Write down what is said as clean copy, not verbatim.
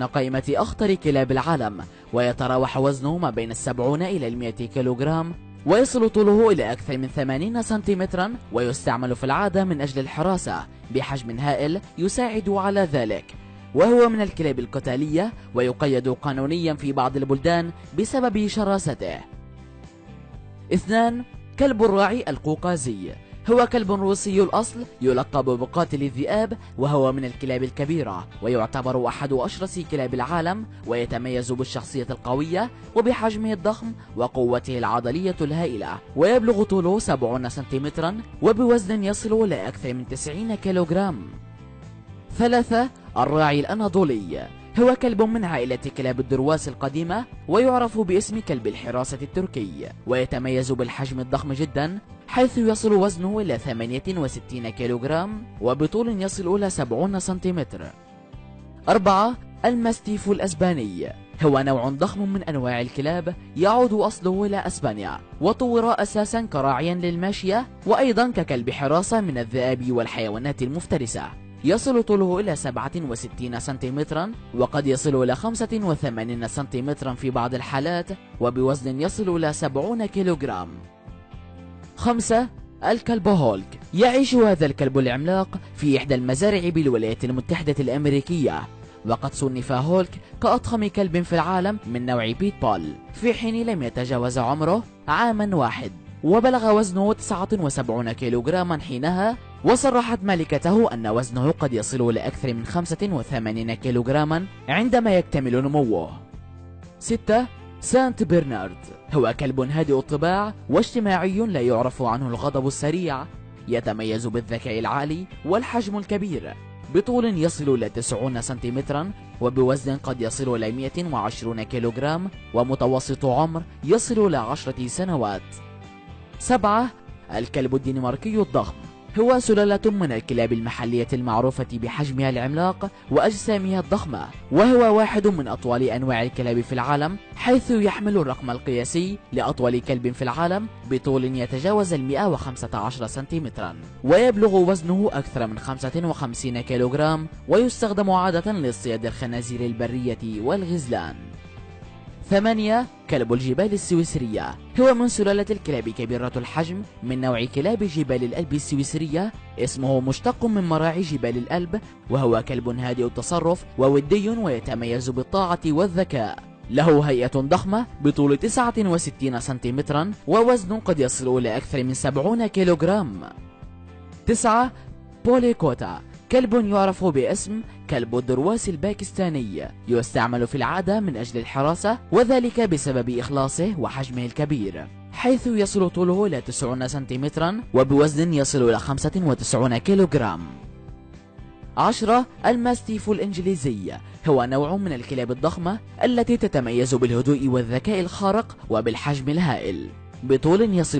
قائمة أخطر كلاب العالم، ويتراوح وزنه ما بين 70 إلى 100 كيلوغرام، ويصل طوله إلى أكثر من 80 سنتيمترا، ويستعمل في العادة من أجل الحراسة بحجم هائل يساعد على ذلك، وهو من الكلاب القتالية ويقيد قانونيا في بعض البلدان بسبب شراسته. 2. كلب الراعي القوقازي. هو كلب روسي الأصل يلقب بقاتل الذئاب، وهو من الكلاب الكبيرة، ويعتبر أحد أشرس كلاب العالم، ويتميز بالشخصية القوية وبحجمه الضخم وقوته العضلية الهائلة، ويبلغ طوله 70 سنتيمترا وبوزن يصل إلى أكثر من 90 كيلوغرام. 3. الراعي الأناضولي. هو كلب من عائلة كلاب الدرواس القديمة، ويعرف باسم كلب الحراسة التركي، ويتميز بالحجم الضخم جدا، حيث يصل وزنه إلى 68 كيلوغرام وبطول يصل إلى 70 سنتيمتر. 4. الماستيف الأسباني. هو نوع ضخم من أنواع الكلاب يعود أصله إلى أسبانيا، وطور أساسا كراعيا للماشية وأيضا ككلب حراسة من الذئاب والحيوانات المفترسة. يصل طوله إلى 67 سنتيمترا، وقد يصل إلى 85 سنتيمترا في بعض الحالات، وبوزن يصل إلى 70 كيلوغرام. 5. الكلب هولك. يعيش هذا الكلب العملاق في إحدى المزارع بالولايات المتحدة الأمريكية، وقد صنف هولك كأضخم كلب في العالم من نوع بيت بول، في حين لم يتجاوز عمره عاما واحد، وبلغ وزنه 79 كيلوغراما حينها، وصرحت مالكته أن وزنه قد يصل إلى أكثر من 85 كيلوغراما عندما يكتمل نموه. 6. سانت برنارد. هو كلب هادئ الطباع واجتماعي لا يعرف عنه الغضب السريع، يتميز بالذكاء العالي والحجم الكبير، بطول يصل إلى 90 سنتيمترا وبوزن قد يصل إلى 120 كيلوغرام، ومتوسط عمر يصل إلى 10 سنوات. 7. الكلب الدنماركي الضخم. هو سلالة من الكلاب المحلية المعروفة بحجمها العملاق وأجسامها الضخمة، وهو واحد من أطول أنواع الكلاب في العالم، حيث يحمل الرقم القياسي لأطول كلب في العالم بطول يتجاوز 115 سنتيمترا، ويبلغ وزنه أكثر من 55 كيلوغرام، ويستخدم عادة لاصطياد الخنازير البرية والغزلان. 8. كلب الجبال السويسرية. هو من سلالة الكلاب كبيرة الحجم من نوع كلاب جبال الألب السويسرية، اسمه مشتق من مراعي جبال الألب، وهو كلب هادئ التصرف وودي ويتميز بالطاعة والذكاء. له هيئة ضخمة بطول 69 سنتيمترا ووزن قد يصل إلى أكثر من 70 كيلوغرام. 9. بولي كوتا. كلب يعرف باسم كلب الدرواس الباكستاني، يستعمل في العادة من أجل الحراسة، وذلك بسبب إخلاصه وحجمه الكبير، حيث يصل طوله إلى 90 سنتيمترا وبوزن يصل إلى 95 كيلوغرام. 10. الماستيف الإنجليزي. هو نوع من الكلاب الضخمة التي تتميز بالهدوء والذكاء الخارق وبالحجم الهائل، بطول يصل